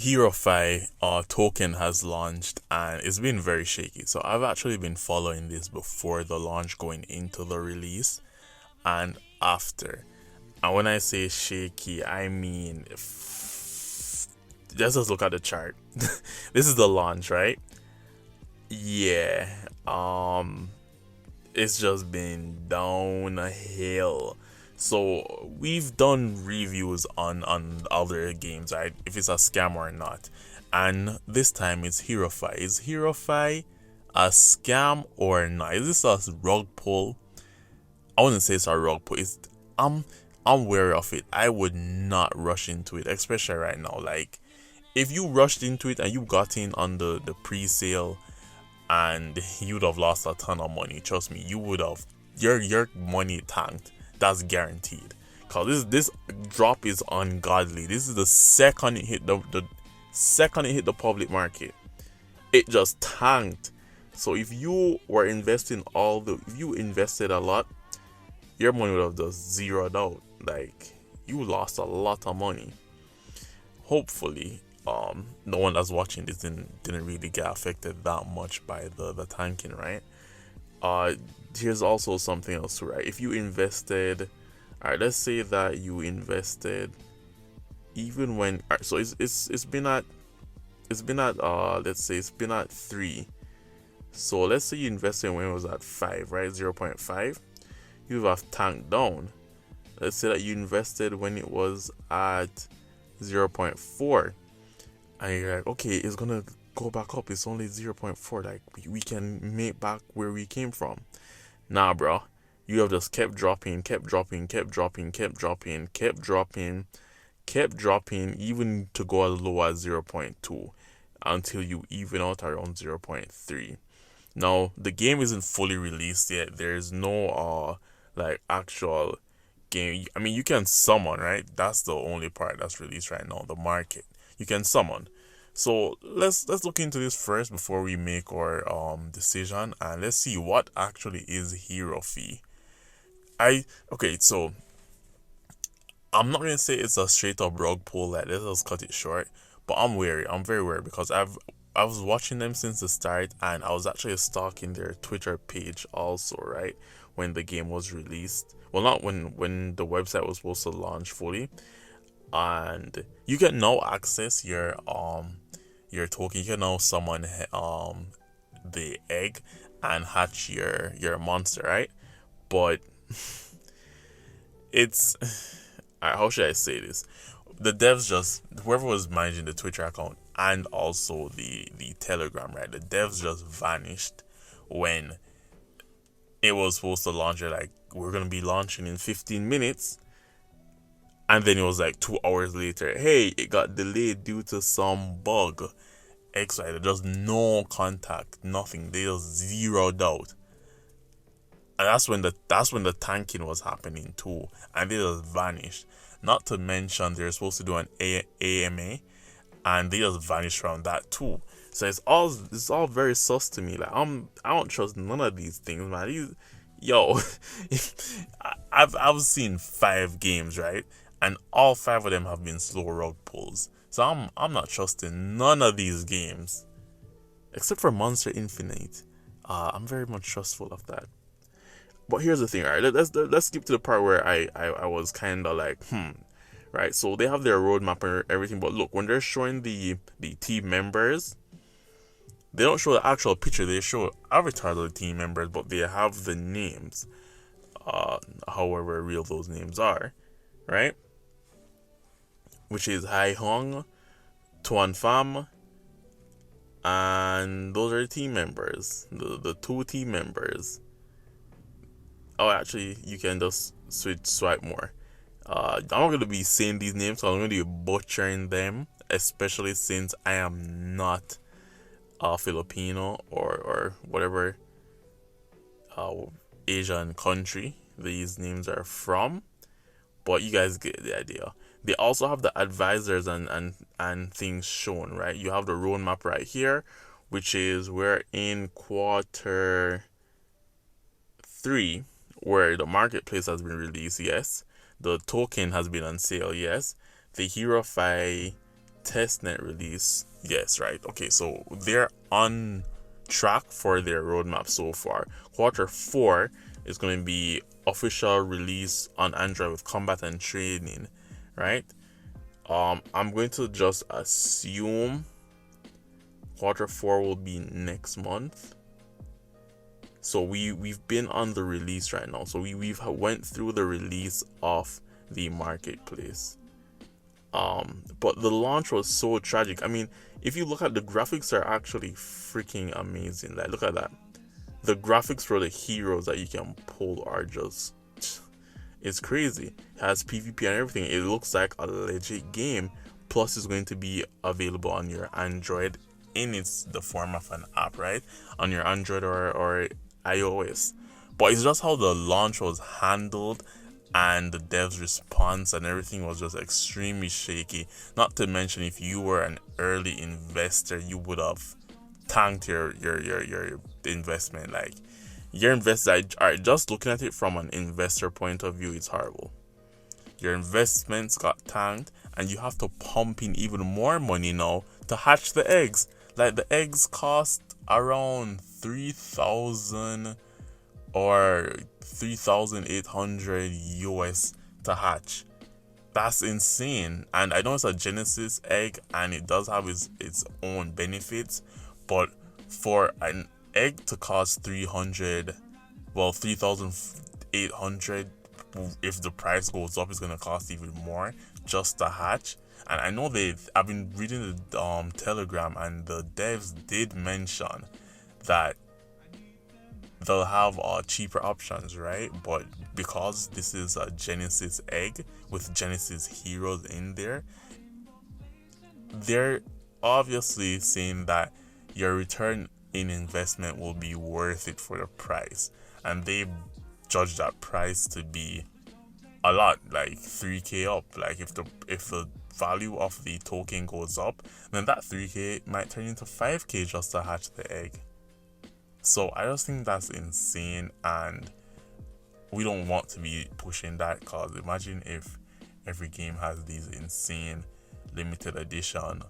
HeroFi token has launched and it's been very shaky. So I've actually been following this before the launch, going into the release and after. And when I say shaky, I mean let's just look at the chart. This is the launch, right? Yeah. It's just been downhill. So we've done reviews on other games, right? If it's a scam or not. And this time it's HeroFi. Is HeroFi a scam or not? Is this a rug pull? I wouldn't say it's a rug pull. I'm wary of it. I would not rush into it, especially right now. Like if you rushed into it and you got in on the pre-sale and you'd have lost a ton of money, trust me, you would have your money tanked. That's guaranteed. Cause this drop is ungodly. This is the second it hit the second it hit the public market, it just tanked. So if you were investing if you invested a lot, your money would have just zeroed out. Like you lost a lot of money. Hopefully, no one that's watching this didn't really get affected that much by the tanking, right? Here's also something else too, right? If you invested, all right, let's say that you invested even when, all right, so it's been at let's say it's been at 3. So let's say you invested when it was at 5, right? 0.5. You have tanked down. Let's say that you invested when it was at 0.4, and you're like, okay, it's gonna go back up. It's only 0.4. Like we can make back where we came from. Nah, bro. You have just kept dropping, even to go as low as 0.2 until you even out around 0.3. Now, the game isn't fully released yet. There's no like actual game. I mean, you can summon, right? That's the only part that's released right now, the market. You can summon. So let's look into this first before we make our decision, and let's see what actually is HeroFi. Okay, so I'm not gonna say it's a straight up rug pull, like let's just cut it short, but I'm wary. I'm very wary because I was watching them since the start, and I was actually stalking their Twitter page also, right? When the game was released. Well, not when the website was supposed to launch fully. And you can now access your token. You can now summon the egg and hatch your monster, right? But it's how should I say this? The devs just, whoever was managing the Twitter account and also the Telegram, right? The devs just vanished when it was supposed to launch. Like, we're gonna be launching in 15 minutes. And then it was like 2 hours later, hey, it got delayed due to some bug. Excited, just no contact, nothing. They just zeroed out. And that's when the tanking was happening too. And they just vanished. Not to mention they're supposed to do an AMA, and they just vanished from that too. So it's all very sus to me. Like I don't trust none of these things, man. I've seen 5 games, right? And all 5 of them have been slow rug pulls. So I'm not trusting none of these games, except for Monster Infinite. I'm very much trustful of that. But here's the thing, right? Let's skip to the part where I was kind of like, right? So they have their roadmap and everything, but look, when they're showing the team members, they don't show the actual picture. They show avatars of the team members, but they have the names, however real those names are, right? Which is Hai Hong, Tuan Pham, and those are the team members, the 2 team members. Oh, actually, you can just swipe more. I'm not going to be saying these names, so I'm going to be butchering them, especially since I am not Filipino or whatever Asian country these names are from. But you guys get the idea. They also have the advisors and things shown, right? You have the roadmap right here, which is we're in quarter 3, where the marketplace has been released, yes. The token has been on sale, yes. The HeroFi testnet release. Yes, right. Okay, so they're on track for their roadmap so far. Quarter 4 is going to be official release on Android with combat and training, right? I'm going to just assume Quarter 4 will be next month. So we've been on the release right now. So we've went through the release of the marketplace. But the launch was so tragic. I mean, if you look at the graphics, are actually freaking amazing. Like, look at that. The graphics for the heroes that you can pull are just, it's crazy. It has PvP and everything. It looks like a legit game. Plus, it's going to be available on your Android in the form of an app, right? On your Android or iOS. But it's just how the launch was handled, and the devs' response and everything was just extremely shaky. Not to mention, if you were an early investor, you would have tanked your investment. Like, your investors are just looking at it from an investor point of view, it's horrible. Your investments got tanked, and you have to pump in even more money now to hatch the eggs. Like, the eggs cost around 3,000 or 3,800 US to hatch. That's insane. And I know it's a Genesis egg and it does have its own benefits, but for an egg to cost 3,800, if the price goes up, it's gonna cost even more just to hatch. And I know I've been reading the Telegram, and the devs did mention that they'll have cheaper options, right? But because this is a Genesis egg with Genesis heroes in there, they're obviously saying that your return in investment will be worth it for the price, and they judge that price to be a lot, like 3k up. Like, if the value of the token goes up, then that 3k might turn into 5k just to hatch the egg. So I just think that's insane, and we don't want to be pushing that, because imagine if every game has these insane limited edition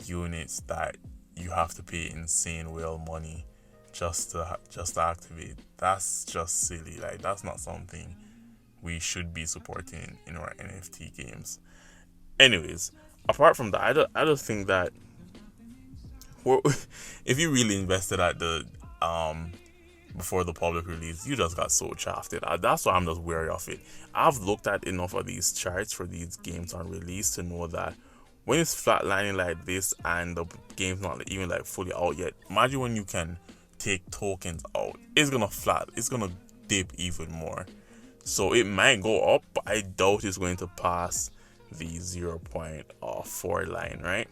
units that you have to pay insane whale money just to activate. That's just silly. Like, that's not something we should be supporting in our NFT games. Anyways, apart from that, I just think that if you really invested at the before the public release, you just got so chaffed. That's why I'm just wary of it. I've looked at enough of these charts for these games on release to know that when it's flatlining like this and the game's not even like fully out yet, imagine when you can take tokens out, it's gonna dip even more. So it might go up, but I doubt it's going to pass the 0.4 line, right?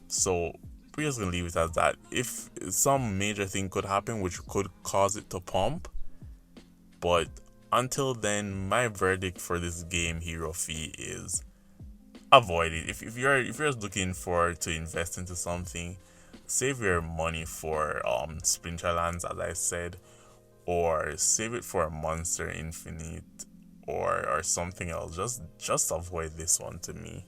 So we're just gonna leave it as that. If some major thing could happen which could cause it to pump, but until then, my verdict for this game, HeroFi, is avoid it. If you're just looking to invest into something, save your money for Splinterlands, as I said, or save it for Monster Infinite or something else. Just avoid this one to me.